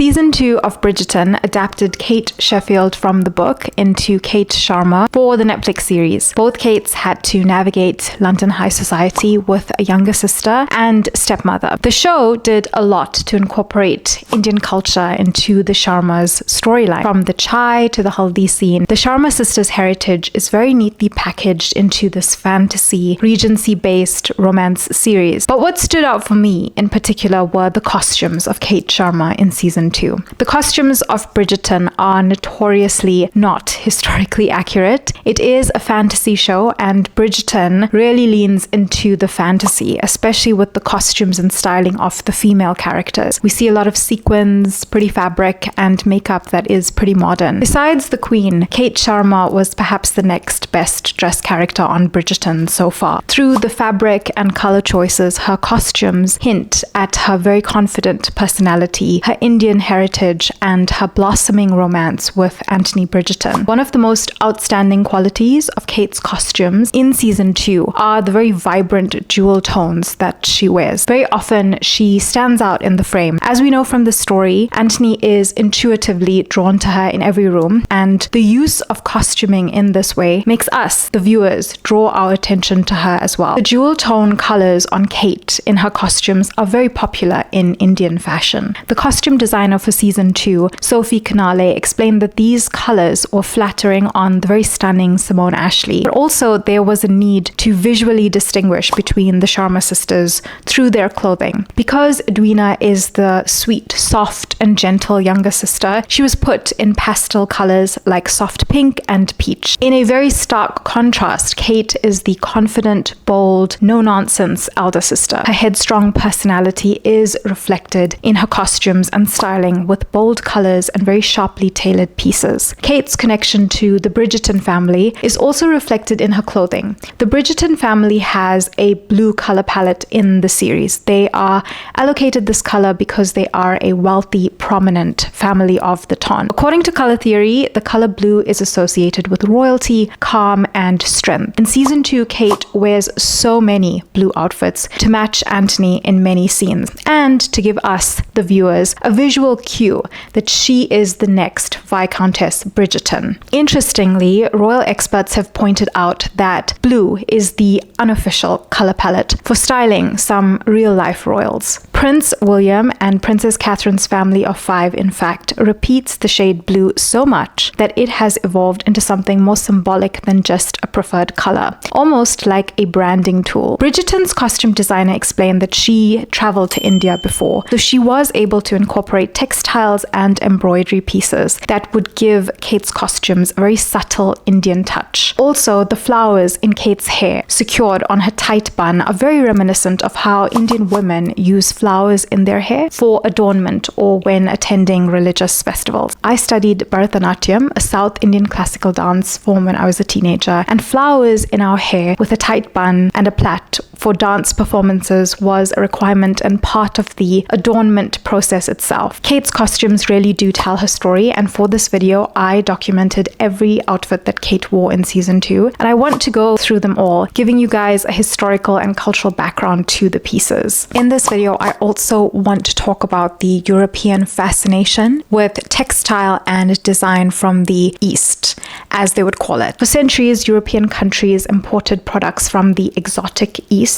Season 2 of Bridgerton adapted Kate Sheffield from the book into Kate Sharma for the Netflix series. Both Kates had to navigate London high society with a younger sister and stepmother. The show did a lot to incorporate Indian culture into the Sharma's storyline. From the chai to the haldi scene, the Sharma sisters' heritage is very neatly packaged into this fantasy, Regency-based romance series. But what stood out for me in particular were the costumes of Kate Sharma in season 2. The costumes of Bridgerton are notoriously not historically accurate. It is a fantasy show, and Bridgerton really leans into the fantasy, especially with the costumes and styling of the female characters. We see a lot of sequins, pretty fabric, and makeup that is pretty modern. Besides the Queen, Kate Sharma was perhaps the next best dressed character on Bridgerton so far. Through the fabric and color choices, her costumes hint at her very confident personality, her Indian heritage, and her blossoming romance with Anthony Bridgerton. One of the most outstanding qualities of Kate's costumes in season 2 are the very vibrant jewel tones that she wears. Very often she stands out in the frame. As we know from the story, Anthony is intuitively drawn to her in every room, and the use of costuming in this way makes us, the viewers, draw our attention to her as well. The jewel tone colors on Kate in her costumes are very popular in Indian fashion. The costume designer for season 2, Sophie Canale, explained that these colors were flattering on the very stunning Simone Ashley, but also there was a need to visually distinguish between the Sharma sisters through their clothing. Because Edwina is the sweet, soft, and gentle younger sister, she was put in pastel colors like soft pink and peach. In a very stark contrast, Kate is the confident, bold, no-nonsense elder sister. Her headstrong personality is reflected in her costumes and styling with bold colors and very sharply tailored pieces. Kate's connection to the Bridgerton family is also reflected in her clothing. The Bridgerton family has a blue color palette in the series. They are allocated this color because they are a wealthy, prominent family of the ton. According to color theory, the color blue is associated with royalty, calm, and strength. In season 2, Kate wears so many blue outfits to match Anthony in many scenes, and to give us, the viewers, a visual cue that she is the next Viscountess Bridgerton. Interestingly, royal experts have pointed out that blue is the unofficial color palette for styling some real-life royals. Prince William and Princess Catherine's family of 5, in fact, repeats the shade blue so much that it has evolved into something more symbolic than just a preferred color, almost like a branding tool. Bridgerton's costume designer explained that she traveled to India before, so she was able to incorporate textiles and embroidery pieces that would give Kate's costumes a very subtle Indian touch. Also, the flowers in Kate's hair, secured on her tight bun, are very reminiscent of how Indian women use flowers in their hair for adornment or when attending religious festivals. I studied Bharatanatyam, a South Indian classical dance form, when I was a teenager, and flowers in our hair with a tight bun and a plait for dance performances was a requirement and part of the adornment process itself. Kate's costumes really do tell her story, and for this video I documented every outfit that Kate wore in season 2, and I want to go through them all, giving you guys a historical and cultural background to the pieces. In this video I also want to talk about the European fascination with textile and design from the East, as they would call it. For centuries, European countries imported products from the exotic East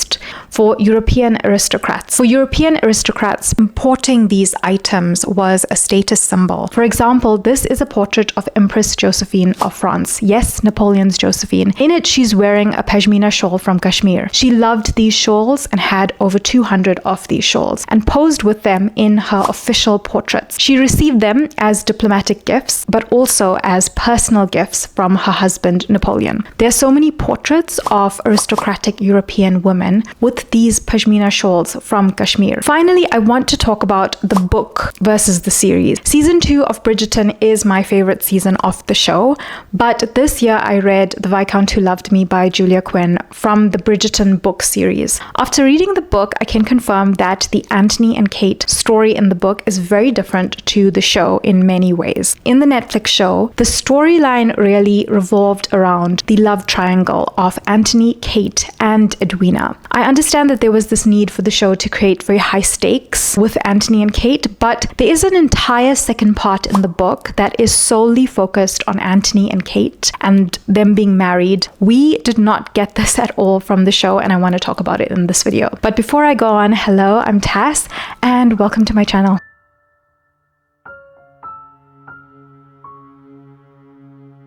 for European aristocrats. For European aristocrats, importing these items was a status symbol. For example, this is a portrait of Empress Josephine of France. Yes, Napoleon's Josephine. In it, she's wearing a pashmina shawl from Kashmir. She loved these shawls and had over 200 of these shawls and posed with them in her official portraits. She received them as diplomatic gifts, but also as personal gifts from her husband Napoleon. There are so many portraits of aristocratic European women with these pashmina shawls from Kashmir. Finally, I want to talk about the book versus the series. Season 2 of Bridgerton is my favorite season of the show, but this year I read The Viscount Who Loved Me by Julia Quinn from the Bridgerton book series. After reading the book, I can confirm that the Anthony and Kate story in the book is very different to the show in many ways. In the Netflix show, the storyline really revolved around the love triangle of Anthony, Kate, and Edwina. China. I understand that there was this need for the show to create very high stakes with Anthony and Kate, but there is an entire second part in the book that is solely focused on Anthony and Kate and them being married. We did not get this at all from the show, and I want to talk about it in this video. But before I go on, hello, I'm Tass, and welcome to my channel.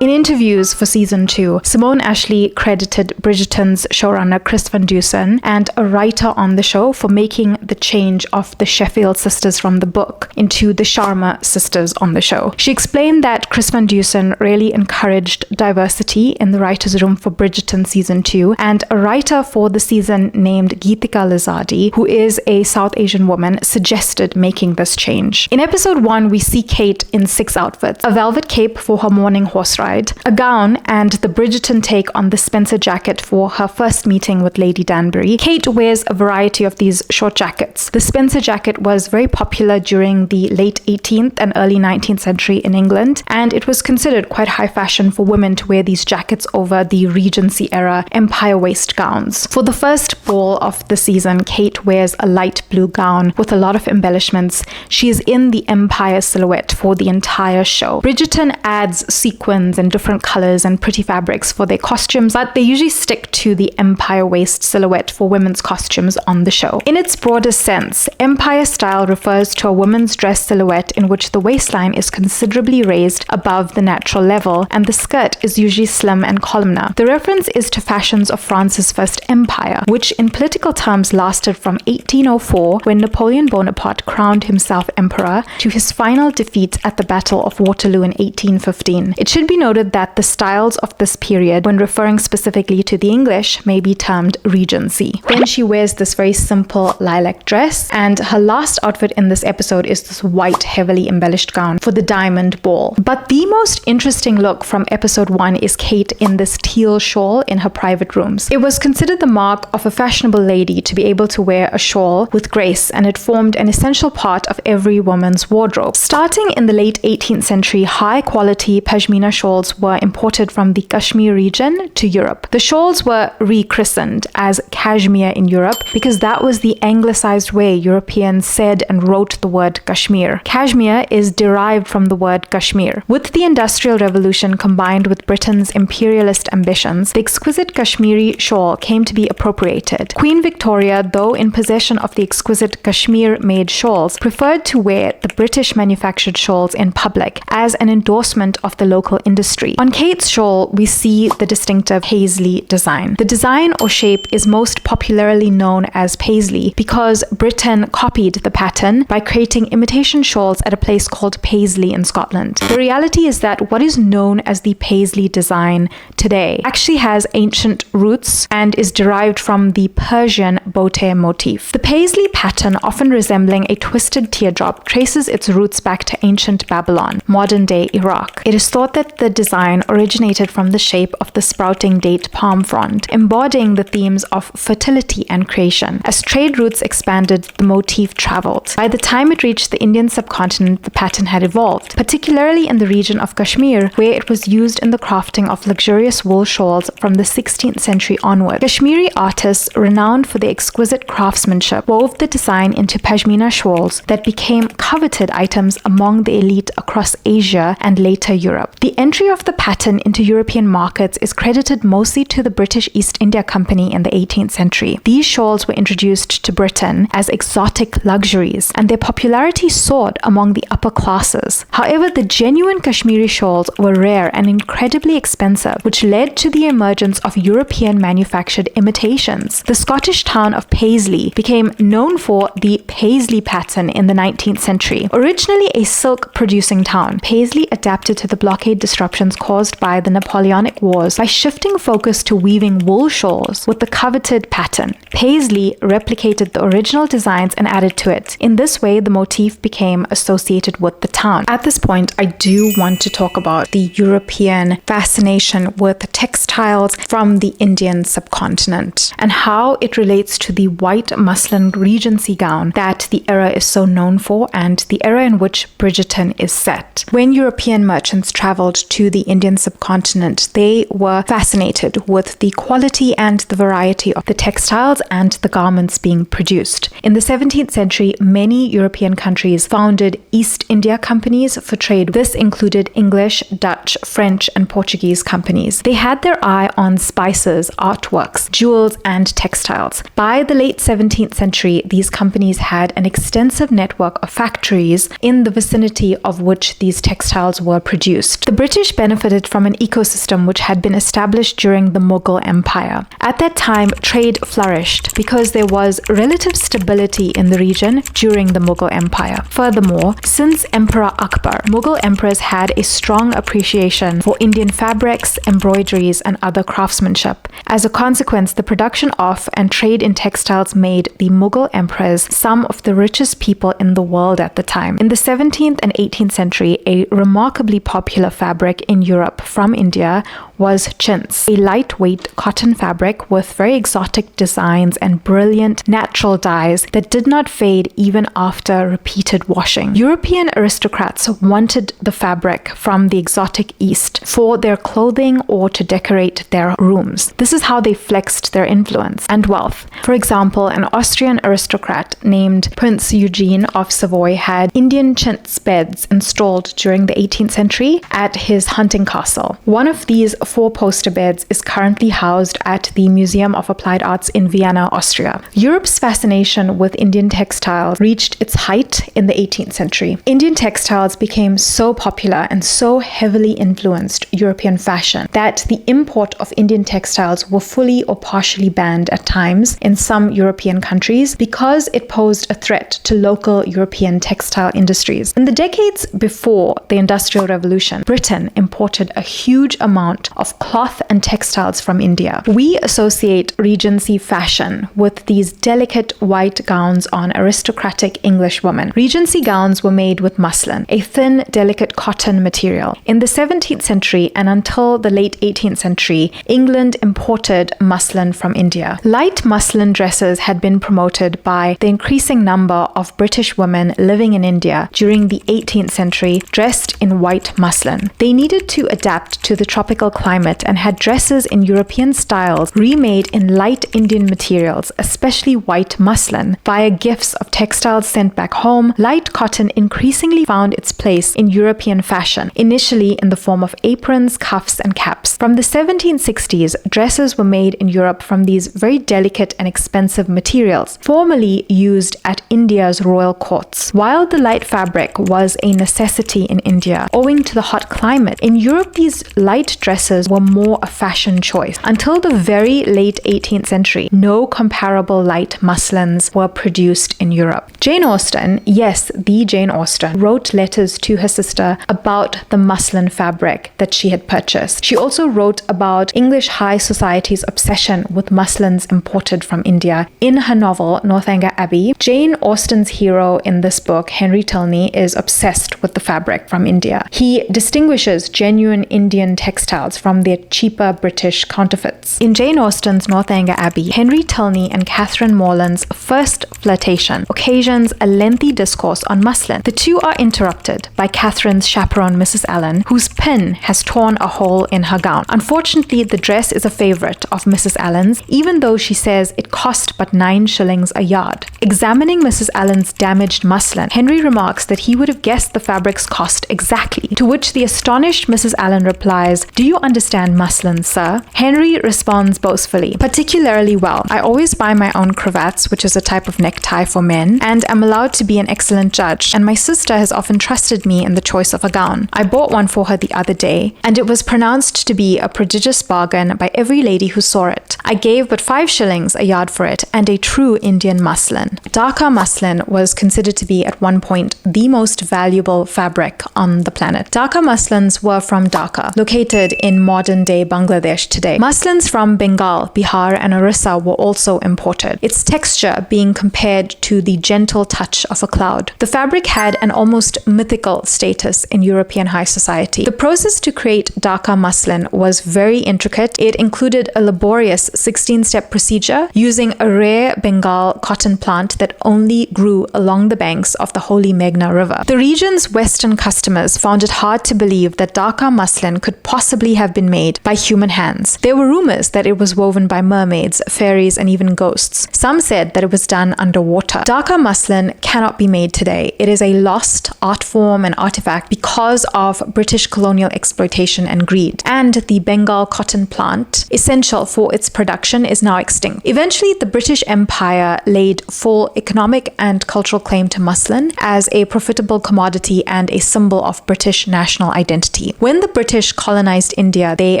In interviews for season 2, Simone Ashley credited Bridgerton's showrunner Chris Van Dusen and a writer on the show for making the change of the Sheffield sisters from the book into the Sharma sisters on the show. She explained that Chris Van Dusen really encouraged diversity in the writer's room for Bridgerton season 2, and a writer for the season named Geetika Lizadi, who is a South Asian woman, suggested making this change. In episode 1, we see Kate in 6 outfits: a velvet cape for her morning horse ride, a gown, and the Bridgerton take on the Spencer jacket for her first meeting with Lady Danbury. Kate wears a variety of these short jackets. The Spencer jacket was very popular during the late 18th and early 19th century in England, and it was considered quite high fashion for women to wear these jackets over the Regency era empire waist gowns. For the first ball of the season, Kate wears a light blue gown with a lot of embellishments. She is in the empire silhouette for the entire show. Bridgerton adds sequins and different colors and pretty fabrics for their costumes, but they usually stick to the empire waist silhouette for women's costumes on the show. In its broadest sense, empire style refers to a woman's dress silhouette in which the waistline is considerably raised above the natural level and the skirt is usually slim and columnar. The reference is to fashions of France's first empire, which in political terms lasted from 1804, when Napoleon Bonaparte crowned himself emperor, to his final defeat at the Battle of Waterloo in 1815. It should be noted that the styles of this period, when referring specifically to the English, may be termed Regency. Then she wears this very simple lilac dress, and her last outfit in this episode is this white, heavily embellished gown for the diamond ball. But the most interesting look from episode 1 is Kate in this teal shawl in her private rooms. It was considered the mark of a fashionable lady to be able to wear a shawl with grace, and it formed an essential part of every woman's wardrobe. Starting in the late 18th century, high-quality pashmina shawls were imported from the Kashmir region to Europe. The shawls were rechristened as cashmere in Europe because that was the anglicized way Europeans said and wrote the word Kashmir. Cashmere is derived from the word Kashmir. With the Industrial Revolution combined with Britain's imperialist ambitions, the exquisite Kashmiri shawl came to be appropriated. Queen Victoria, though in possession of the exquisite Kashmir-made shawls, preferred to wear the British-manufactured shawls in public as an endorsement of the local industry. On Kate's shawl, we see the distinctive paisley design. The design or shape is most popularly known as paisley because Britain copied the pattern by creating imitation shawls at a place called Paisley in Scotland. The reality is that what is known as the paisley design today actually has ancient roots and is derived from the Persian bote motif. The paisley pattern, often resembling a twisted teardrop, traces its roots back to ancient Babylon, modern-day Iraq. It is thought that the design originated from the shape of the sprouting date palm frond, embodying the themes of fertility and creation. As trade routes expanded, the motif traveled. By the time it reached the Indian subcontinent, the pattern had evolved, particularly in the region of Kashmir, where it was used in the crafting of luxurious wool shawls from the 16th century onward. Kashmiri artists, renowned for their exquisite craftsmanship, wove the design into pashmina shawls that became coveted items among the elite across Asia and later Europe. The entry of the pattern into European markets is credited mostly to the British East India Company in the 18th century. These shawls were introduced to Britain as exotic luxuries, and their popularity soared among the upper classes. However, the genuine Kashmiri shawls were rare and incredibly expensive, which led to the emergence of European manufactured imitations. The Scottish town of Paisley became known for the paisley pattern in the 19th century. Originally a silk-producing town, Paisley adapted to the blockade disruptions caused by the Napoleonic Wars by shifting focus to weaving wool shawls with the coveted pattern. Paisley replicated the original designs and added to it. In this way, the motif became associated with the town. At this point, I do want to talk about the European fascination fascination with textiles from the Indian subcontinent and how it relates to the white muslin Regency gown that the era is so known for and the era in which Bridgerton is set. When European merchants traveled to the Indian subcontinent, they were fascinated with the quality and the variety of the textiles and the garments being produced. In the 17th century, many European countries founded East India companies for trade. This included English, Dutch, French, and Portuguese companies. They had their eye on spices, artworks, jewels, and textiles. By the late 17th century, these companies had an extensive network of factories in the vicinity of which these textiles were produced. The British benefited from an ecosystem which had been established during the Mughal Empire. At that time, trade flourished because there was relative stability in the region during the Mughal Empire. Furthermore, since Emperor Akbar, Mughal emperors had a strong appreciation for Indian fabrics, embroideries, and other craftsmanship. As a consequence, the production of and trade in textiles made the Mughal emperors some of the richest people in the world at the time. In the 17th and 18th century, a remarkably popular fabric in Europe from India was chintz, a lightweight cotton fabric with very exotic designs and brilliant natural dyes that did not fade even after repeated washing. European aristocrats wanted the fabric from the exotic East for their clothing or to decorate their rooms. This is how they flexed their influence and wealth. For example, an Austrian aristocrat named Prince Eugene of Savoy had Indian chintz beds installed during the 18th century at his hunting castle. One of these four-poster beds is currently housed at the Museum of Applied Arts in Vienna, Austria. Europe's fascination with Indian textiles reached its height in the 18th century. Indian textiles became so popular and so heavily influenced European fashion that the import of Indian textiles were fully or partially banned at times in some European countries because it posed a threat to local European textile industries. In the decades before the Industrial Revolution, Britain imported a huge amount of cloth and textiles from India. We associate Regency fashion with these delicate white gowns on aristocratic English women. Regency gowns were made with muslin, a thin, delicate cotton material. In the 17th century and until the late 18th century, England imported muslin from India. Light muslin dresses had been promoted by the increasing number of British women living in India during the 18th century, dressed in white muslin. They needed to adapt to the tropical climate and had dresses in European styles remade in light Indian materials, especially white muslin. Via gifts of textiles sent back home, light cotton increasingly found its place in European fashion, initially in the form of aprons, cuffs, and caps. From the 1760s, dresses were made in Europe from these very delicate and expensive materials, formerly used at India's royal courts. While the light fabric was a necessity in India, owing to the hot climate, in Europe these light dresses were more a fashion choice. Until the very late 18th century, no comparable light muslins were produced in Europe. Jane Austen, yes, the Jane Austen, wrote letters to her sister about the muslin fabric that she had purchased. She also wrote about English high society's obsession with muslins imported from India. In her novel, Northanger Abbey, Jane Austen's hero in this book, Henry Tilney, is obsessed with the fabric from India. He distinguishes genuine Indian textiles from their cheaper British counterfeits. In Jane Austen's Northanger Abbey, Henry Tilney and Catherine Morland's first flirtation occasions a lengthy discourse on muslin. The two are interrupted by Catherine's chaperone, Mrs. Allen, whose pin has torn a hole in her gown. Unfortunately, the dress is a favorite of Mrs. Allen's, even though she says it cost but 9 shillings a yard. Examining Mrs. Allen's damaged muslin, Henry remarks that he would have guessed the fabric's cost exactly, to which the astonished Mrs. Allen replies, "Do you understand muslin, sir?" Henry responds boastfully, "Particularly well. I always buy my own cravats, which is a type of necktie for men, and am allowed to be an excellent judge, and my sister has often trusted me in the choice of a gown. I bought one for her the other day, and it was pronounced to be a prodigious bargain by every lady who saw it. I gave but 5 shillings a yard for it, and a true Indian muslin." Dhaka muslin was considered to be at one point the most valuable fabric on the planet. Dhaka muslins were from Dhaka, located in modern-day Bangladesh today. Muslins from Bengal, Bihar, and Orissa were also imported, its texture being compared to the gentle touch of a cloud. The fabric had an almost mythical status in European high society. The process to create Dhaka Dhaka muslin was very intricate. It included a laborious 16-step procedure using a rare Bengal cotton plant that only grew along the banks of the holy Meghna River. The region's Western customers found it hard to believe that Dhaka muslin could possibly have been made by human hands. There were rumors that it was woven by mermaids, fairies, and even ghosts. Some said that it was done underwater. Dhaka muslin cannot be made today. It is a lost art form and artifact because of British colonial exploitation and greed. And the Bengal cotton plant, essential for its production, is now extinct. Eventually, the British Empire laid full economic and cultural claim to muslin as a profitable commodity and a symbol of British national identity. When the British colonized India, they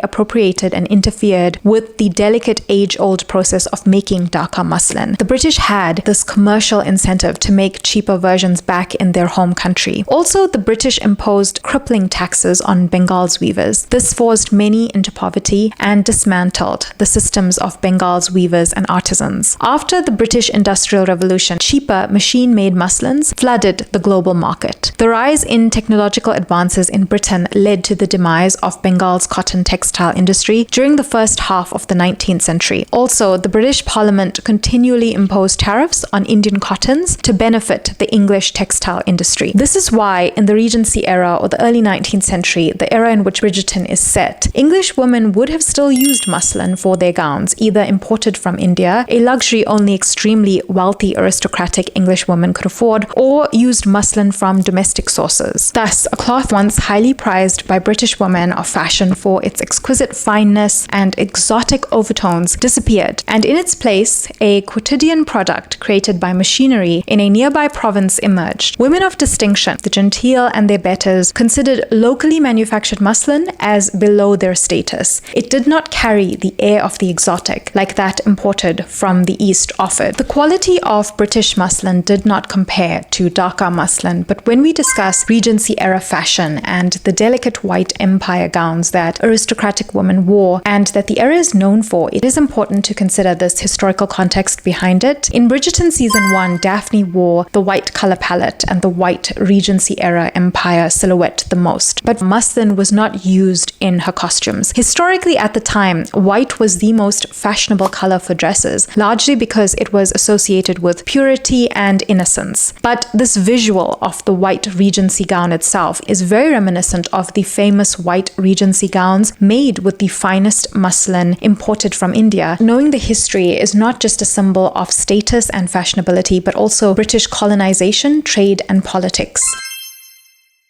appropriated and interfered with the delicate age-old process of making Dhaka muslin. The British had this commercial incentive to make cheaper versions back in their home country. Also, the British imposed crippling taxes on Bengal's weavers. This forced many into poverty and dismantled the systems of Bengal's weavers and artisans. After the British Industrial Revolution, cheaper machine-made muslins flooded the global market. The rise in technological advances in Britain led to the demise of Bengal's cotton textile industry during the first half of the 19th century. Also, the British Parliament continually imposed tariffs on Indian cottons to benefit the English textile industry. This is why in the Regency era or the early 19th century, the era in which Bridgerton is set, English women would have still used muslin for their gowns, either imported from India, a luxury only extremely wealthy aristocratic English women could afford, or used muslin from domestic sources. Thus, a cloth once highly prized by British women of fashion for its exquisite fineness and exotic overtones disappeared, and in its place, a quotidian product created by machinery in a nearby province emerged. Women of distinction, the genteel and their betters, considered locally manufactured muslin as below their status. It did not carry the air of the exotic like that imported from the East offered. The quality of British muslin did not compare to Dhaka muslin, but when we discuss Regency era fashion and the delicate white empire gowns that aristocratic women wore and that the era is known for, it is important to consider this historical context behind it. In Bridgerton season 1, Daphne wore the white color palette and the white Regency era empire silhouette the most, but muslin was not used in her costumes. Historically at the time, white was the most fashionable color for dresses, largely because it was associated with purity and innocence. But this visual of the white Regency gown itself is very reminiscent of the famous white Regency gowns made with the finest muslin imported from India. Knowing the history is not just a symbol of status and fashionability, but also British colonization, trade, and politics.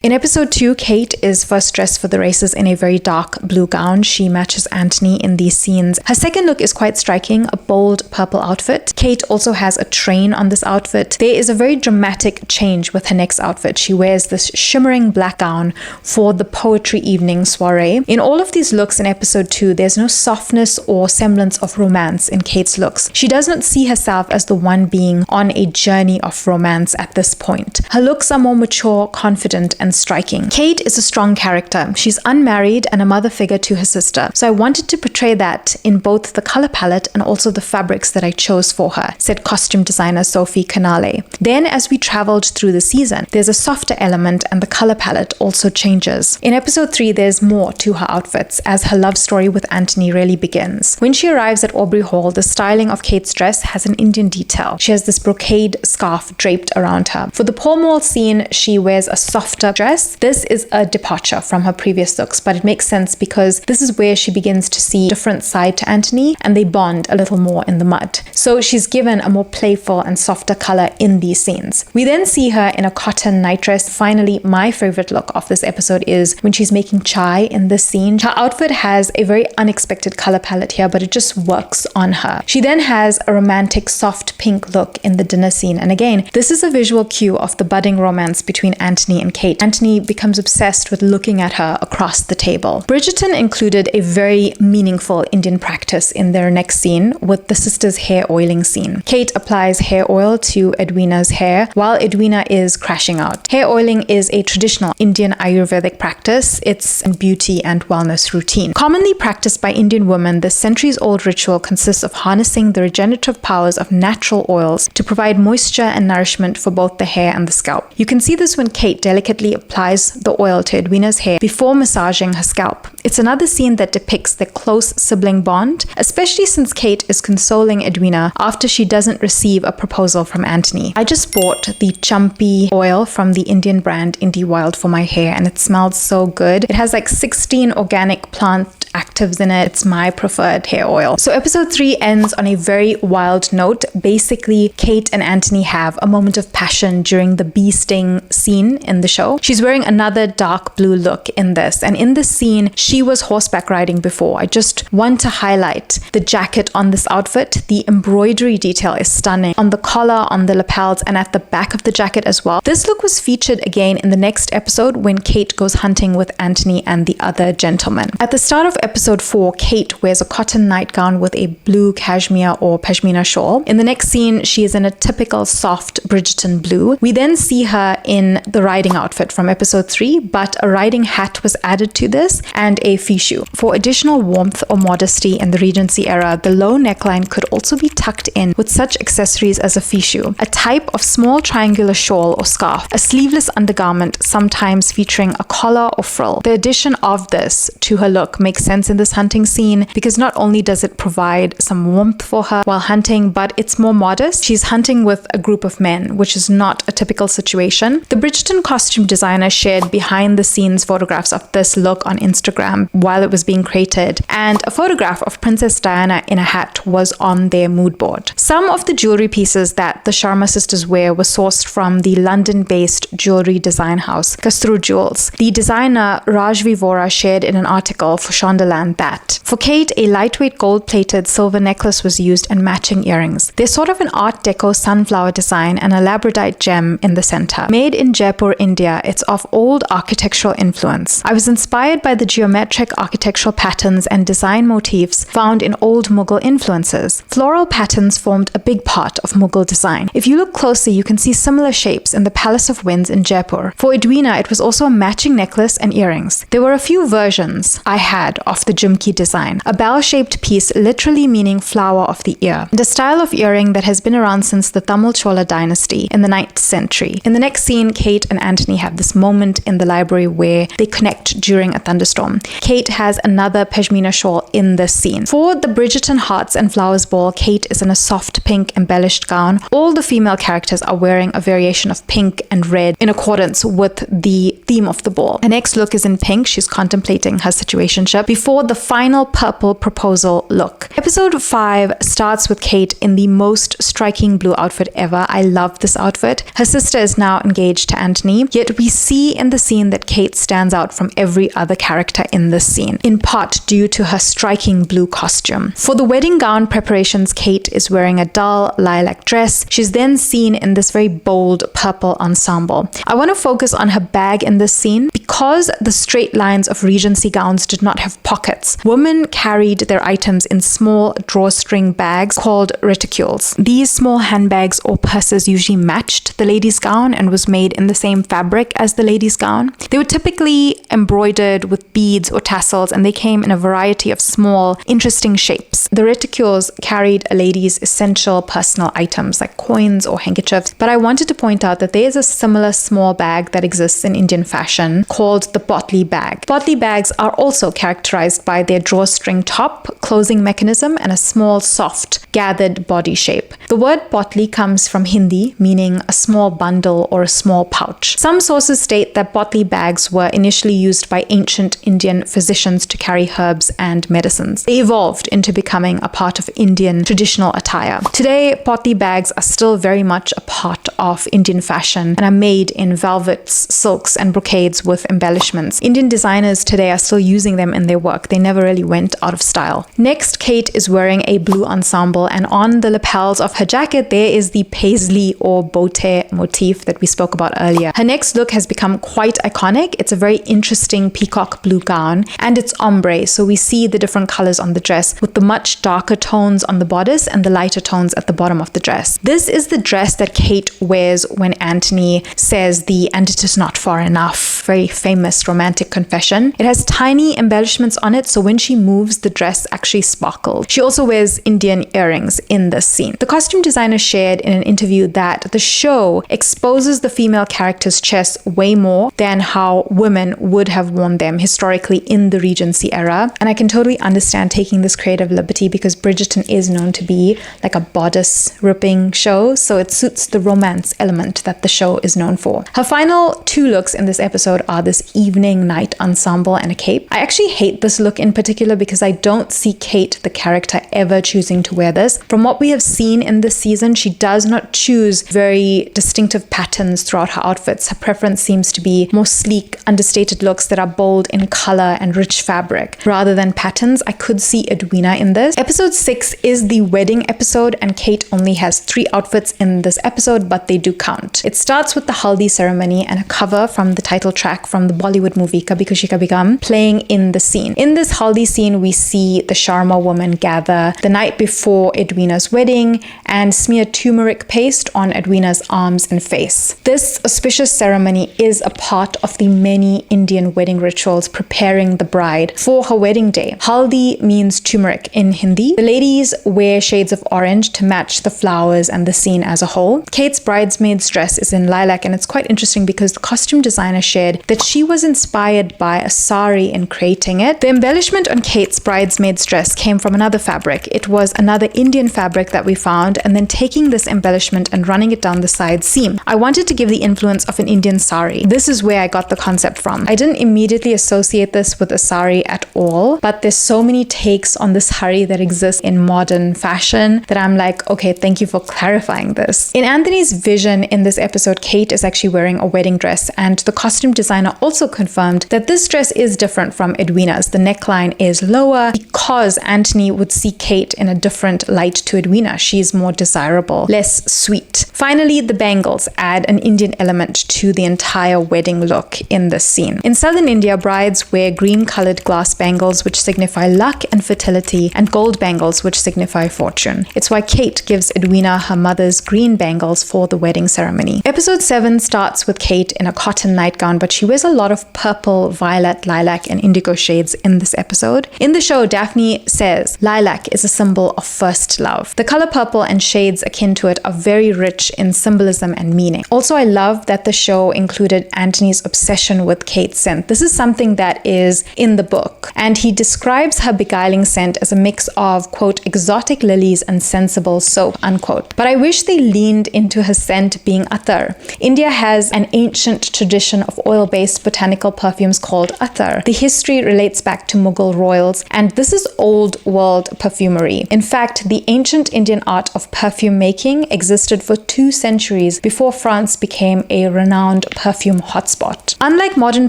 In episode 2, Kate is first dressed for the races in a very dark blue gown. She matches Anthony in these scenes. Her second look is quite striking, a bold purple outfit. Kate also has a train on this outfit. There is a very dramatic change with her next outfit. She wears this shimmering black gown for the poetry evening soiree. In all of these looks in episode 2, there's no softness or semblance of romance in Kate's looks. She does not see herself as the one being on a journey of romance at this point. Her looks are more mature, confident, and striking. Kate is a strong character. She's unmarried and a mother figure to her sister. So I wanted to portray that in both the color palette and also the fabrics that I chose for her, said costume designer Sophie Canale. Then as we traveled through the season, there's a softer element and the color palette also changes. In episode 3, there's more to her outfits as her love story with Anthony really begins. When she arrives at Aubrey Hall, the styling of Kate's dress has an Indian detail. She has this brocade scarf draped around her. For the Pall Mall scene, she wears a softer dress. This is a departure from her previous looks, but it makes sense because this is where she begins to see a different side to Anthony and they bond a little more in the mud. So she's given a more playful and softer color in these scenes. We then see her in a cotton nightdress. Finally, my favorite look of this episode is when she's making chai in this scene. Her outfit has a very unexpected color palette here, but it just works on her. She then has a romantic soft pink look in the dinner scene. And again, this is a visual cue of the budding romance between Anthony and Kate. Anthony becomes obsessed with looking at her across the table. Bridgerton included a very meaningful Indian practice in their next scene with the sisters' hair oiling scene. Kate applies hair oil to Edwina's hair while Edwina is crashing out. Hair oiling is a traditional Indian Ayurvedic practice. It's a beauty and wellness routine. Commonly practiced by Indian women, this centuries-old ritual consists of harnessing the regenerative powers of natural oils to provide moisture and nourishment for both the hair and the scalp. You can see this when Kate delicately applies the oil to Edwina's hair before massaging her scalp. It's another scene that depicts their close sibling bond, especially since Kate is consoling Edwina after she doesn't receive a proposal from Anthony. I just bought the Chumpy oil from the Indian brand Indie Wild for my hair, and it smells so good. It has like 16 organic plant actives in it. It's my preferred hair oil. So episode 3 ends on a very wild note. Basically, Kate and Anthony have a moment of passion during the bee sting scene in the show. She's wearing another dark blue look in this, and in this scene, she was horseback riding before. I just want to highlight the jacket on this outfit. The embroidery detail is stunning on the collar, on the lapels, and at the back of the jacket as well. This look was featured again in the next episode when Kate goes hunting with Anthony and the other gentleman. At the start of episode 4, Kate wears a cotton nightgown with a blue cashmere or pashmina shawl. In the next scene, she is in a typical soft Bridgerton blue. We then see her in the riding outfit from episode 3, but a riding hat was added to this and a fichu. For additional warmth or modesty in the Regency era, the low neckline could also be tucked in with such accessories as a fichu, a type of small triangular shawl or scarf, a sleeveless undergarment sometimes featuring a collar or frill. The addition of this to her look makes sense in this hunting scene because not only does it provide some warmth for her while hunting, but it's more modest. She's hunting with a group of men, which is not a typical situation. The Bridgerton costume designer shared behind the scenes photographs of this look on Instagram while it was being created, and a photograph of Princess Diana in a hat was on their mood board. Some of the jewelry pieces that the Sharma sisters wear were sourced from the London-based jewelry design house Kastru Jewels. The designer Rajvi Vora shared in an article for Shondaland that for Kate, a lightweight gold-plated silver necklace was used and matching earrings. There's sort of an Art Deco sunflower design and a labradorite gem in the center. Made in Jaipur, India, it's of old architectural influence. I was inspired by the geometric architectural patterns and design motifs found in old Mughal influences. Floral patterns formed a big part of Mughal design. If you look closely, you can see similar shapes in the Palace of Winds in Jaipur. For Edwina, it was also a matching necklace and earrings. There were a few versions I had of the Jumki design, a bell-shaped piece literally meaning flower of the ear, and a style of earring that has been around since the Tamil Chola dynasty in the 9th century. In the next scene, Kate and Anthony have this moment in the library where they connect during a thunderstorm. Kate has another pashmina shawl in this scene. For the Bridgerton Hearts and Flowers ball, Kate is in a soft pink embellished gown. All the female characters are wearing a variation of pink and red in accordance with the theme of the ball. Her next look is in pink. She's contemplating her situationship before the final purple proposal look. Episode 5 starts with Kate in the most striking blue outfit ever. I love this outfit. Her sister is now engaged to Anthony, yet we see in the scene that Kate stands out from every other character in this scene, in part due to her striking blue costume. For the wedding gown preparations, Kate is wearing a dull lilac dress. She's then seen in this very bold purple ensemble. I want to focus on her bag in this scene because the straight lines of Regency gowns did not have pockets. Women carried their items in small drawstring bags called reticules. These small handbags or purses usually matched the lady's gown and was made in the same fabric as the lady's gown. They were typically embroidered with beads or tassels, and they came in a variety of small, interesting shapes. The reticules carried a lady's essential personal items like coins or handkerchiefs, but I wanted to point out that there is a similar small bag that exists in Indian fashion called the potley bag. Potley bags are also characterized by their drawstring top, closing mechanism, and a small, soft, gathered body shape. The word potley comes from Hindi, meaning a small bundle or a small pouch. Some sources state that potley bags were initially used by ancient Indian physicians to carry herbs and medicines. They evolved into becoming a part of Indian traditional attire. Today, potley bags are still very much a part of Indian fashion and are made in velvets, silks, and brocades with embellishments. Indian designers today are still using them in their work. They never really went out of style. Next, Kate is wearing a blue ensemble, and on the lapels of her jacket, there is the paisley or bote motif that we spoke about earlier. Her next look has become quite iconic. It's a very interesting peacock blue gown, and it's ombre, so we see the different colors on the dress with the much darker tones on the bodice and the lighter tones at the bottom of the dress. This is the dress that Kate wears when Anthony says the "and it is not far enough," very famous romantic confession. It has tiny embellishments on it, so when she moves, the dress actually sparkles. She also wears Indian earrings in this scene. The costume designer shared in an interview that the show exposes the female character's chest dress way more than how women would have worn them historically in the Regency era. And I can totally understand taking this creative liberty because Bridgerton is known to be like a bodice ripping show, so it suits the romance element that the show is known for. Her final two looks in this episode are this evening night ensemble and a cape. I actually hate this look in particular because I don't see Kate, the character, ever choosing to wear this. From what we have seen in this season, she does not choose very distinctive patterns throughout her outfits. Her preference seems to be more sleek, understated looks that are bold in color and rich fabric rather than patterns. I could see Edwina in this. Episode 6 is the wedding episode, and Kate only has 3 outfits in this episode, but they do count. It starts with the haldi ceremony and a cover from the title track from the Bollywood movie Kabhi Khushi Kabhie Gham playing in the scene. In this haldi scene, we see the Sharma woman gather the night before Edwina's wedding and smear turmeric paste on Edwina's arms and face. This auspicious ceremony is a part of the many Indian wedding rituals preparing the bride for her wedding day. Haldi means turmeric in Hindi. The ladies wear shades of orange to match the flowers and the scene as a whole. Kate's bridesmaid's dress is in lilac, and it's quite interesting because the costume designer shared that she was inspired by a sari in creating it. The embellishment on Kate's bridesmaid's dress came from another fabric. It was another Indian fabric that we found, and then taking this embellishment and running it down the side seam. I wanted to give the influence of an Indian sari. This is where I got the concept from. I didn't immediately associate this with a sari at all, but there's so many takes on this sari that exists in modern fashion that I'm like, okay, thank you for clarifying this. In Anthony's vision in this episode, Kate is actually wearing a wedding dress, and the costume designer also confirmed that this dress is different from Edwina's. The neckline is lower because Anthony would see Kate in a different light to Edwina. She's more desirable, less sweet. Finally, the bangles add an Indian element to the entire wedding look in this scene. In southern India, brides wear green-colored glass bangles which signify luck and fertility, and gold bangles which signify fortune. It's why Kate gives Edwina her mother's green bangles for the wedding ceremony. Episode 7 starts with Kate in a cotton nightgown, but she wears a lot of purple, violet, lilac, and indigo shades in this episode. In the show, Daphne says lilac is a symbol of first love. The color purple and shades akin to it are very rich in symbolism and meaning. Also, I love that the show included Anthony's obsession with Kate's scent. This is something that is in the book, and he describes her beguiling scent as a mix of, quote, exotic lilies and sensible soap, unquote. But I wish they leaned into her scent being attar. India has an ancient tradition of oil-based botanical perfumes called attar. The history relates back to Mughal royals, and this is old world perfumery. In fact, the ancient Indian art of perfume making existed for 2 centuries before France became a renowned perfume hotspot. Unlike modern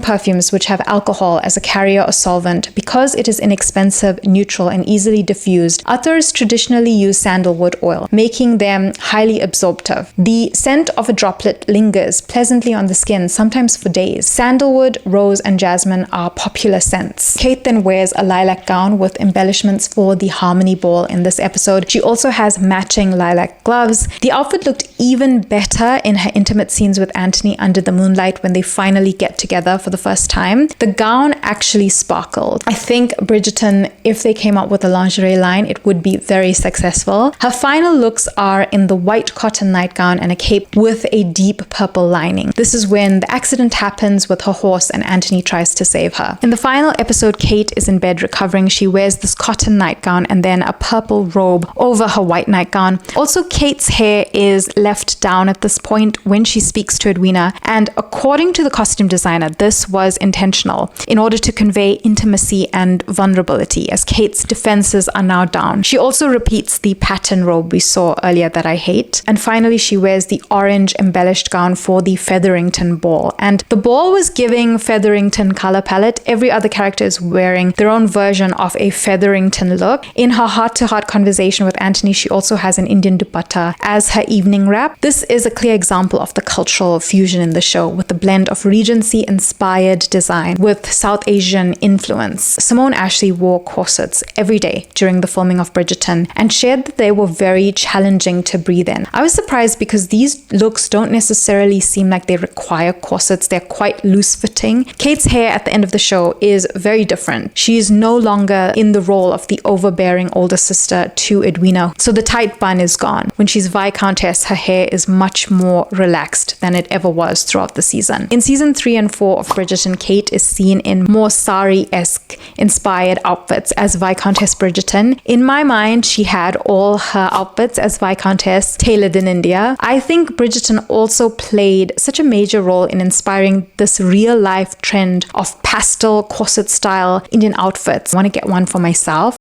perfumes, which have alcohol as a carrier or solvent, because it is inexpensive, neutral, and easily diffused, attars traditionally use sandalwood oil, making them highly absorptive. The scent of a droplet lingers pleasantly on the skin, sometimes for days. Sandalwood, rose, and jasmine are popular scents. Kate then wears a lilac gown with embellishments for the harmony ball in this episode. She also has matching lilac gloves. The outfit looked even better in her intimate scenes with Anthony under the moonlight when they finally get together for the first time. The gown actually sparkled. I think Bridgerton, if they came up with a lingerie line, it would be very successful. Her final looks are in the white cotton nightgown and a cape with a deep purple lining. This is when the accident happens with her horse and Anthony tries to save her. In the final episode, Kate is in bed recovering. She wears this cotton nightgown and then a purple robe over her white nightgown. Also, Kate's hair is left down at this point when she speaks to Edwina, and according to the costume designer, this was intentional in order to convey intimacy and vulnerability, as Kate's defenses are now down. She also repeats the pattern robe we saw earlier that I hate. And finally, she wears the orange embellished gown for the Featherington ball. And the ball was giving Featherington color palette. Every other character is wearing their own version of a Featherington look. In her heart-to-heart conversation with Anthony, she also has an Indian dupatta as her evening wrap. This is a clear example of the cultural fusion in the show, with a blend of Regency-inspired design with South Asian influence. Simone Ashley wore corsets every day during the filming of Bridgerton and shared that they were very challenging to breathe in. I was surprised because these looks don't necessarily seem like they require corsets. They're quite loose-fitting. Kate's hair at the end of the show is very different. She is no longer in the role of the overbearing older sister to Edwina, so the tight bun is gone. When she's Viscountess, her hair is much more relaxed than it ever was throughout the season. In season 3 and 4 of Bridgerton, Kate is seen in more sari-esque inspired outfits as Viscountess Bridgerton. In my mind, she had all her outfits as Viscountess tailored in India. I think Bridgerton also played such a major role in inspiring this real-life trend of pastel corset-style Indian outfits. I want to get one for myself.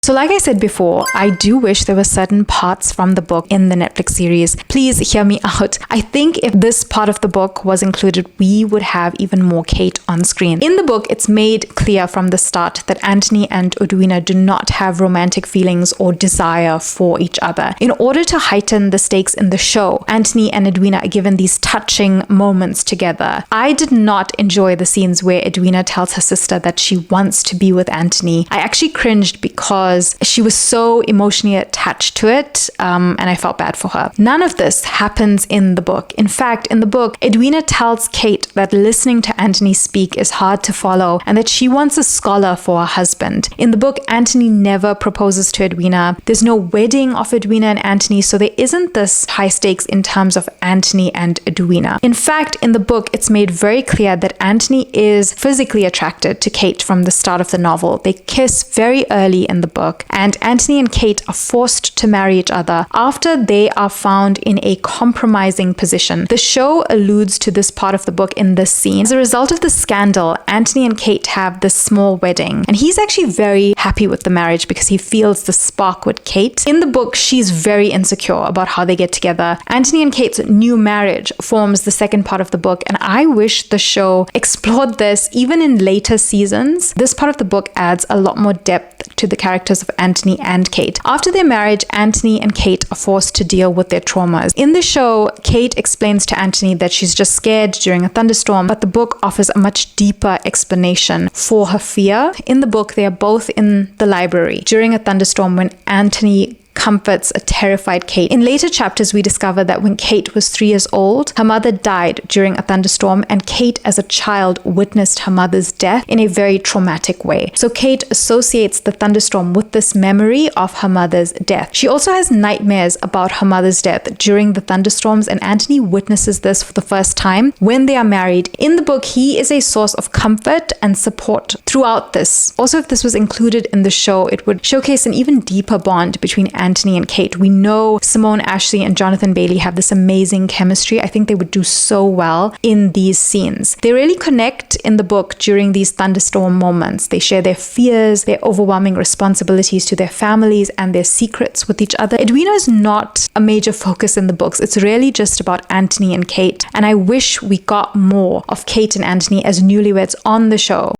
So like I said before, I do wish there were certain parts from the book in the Netflix series. Please hear me out. I think if this part of the book was included, we would have even more Kate on screen. In the book, it's made clear from the start that Anthony and Edwina do not have romantic feelings or desire for each other. In order to heighten the stakes in the show, Anthony and Edwina are given these touching moments together. I did not enjoy the scenes where Edwina tells her sister that she wants to be with Anthony. I actually cringed because she was so emotionally attached to it, and I felt bad for her. None of this happens in the book. In fact, in the book, Edwina tells Kate that listening to Anthony speak is hard to follow and that she wants a scholar for her husband. In the book, Anthony never proposes to Edwina. There's no wedding of Edwina and Anthony, so there isn't this high stakes in terms of Anthony and Edwina. In fact, in the book, it's made very clear that Anthony is physically attracted to Kate from the start of the novel. They kiss very early in the book, and Anthony and Kate are forced to marry each other after they are found in a compromising position. The show alludes to this part of the book in this scene. As a result of the scandal, Anthony and Kate have this small wedding, and he's actually very happy with the marriage because he feels the spark with Kate. In the book, she's very insecure about how they get together. Anthony and Kate's new marriage forms the second part of the book, and I wish the show explored this even in later seasons. This part of the book adds a lot more depth to the characters of Anthony and Kate. After their marriage, Anthony and Kate are forced to deal with their traumas. In the show, Kate explains to Anthony that she's just scared during a thunderstorm, but the book offers a much deeper explanation for her fear. In the book, they are both in the library during a thunderstorm when Anthony comforts a terrified Kate. In later chapters, we discover that when Kate was 3 years old, her mother died during a thunderstorm, and Kate as a child witnessed her mother's death in a very traumatic way. So Kate associates the thunderstorm with this memory of her mother's death. She also has nightmares about her mother's death during the thunderstorms, and Anthony witnesses this for the first time when they are married. In the book, he is a source of comfort and support throughout this. Also, if this was included in the show, it would showcase an even deeper bond between Anthony and Kate. We know Simone Ashley and Jonathan Bailey have this amazing chemistry. I think they would do so well in these scenes. They really connect in the book during these thunderstorm moments. They share their fears, their overwhelming responsibilities to their families, and their secrets with each other. Edwina is not a major focus in the books. It's really just about Anthony and Kate, and I wish we got more of Kate and Anthony as newlyweds on the show.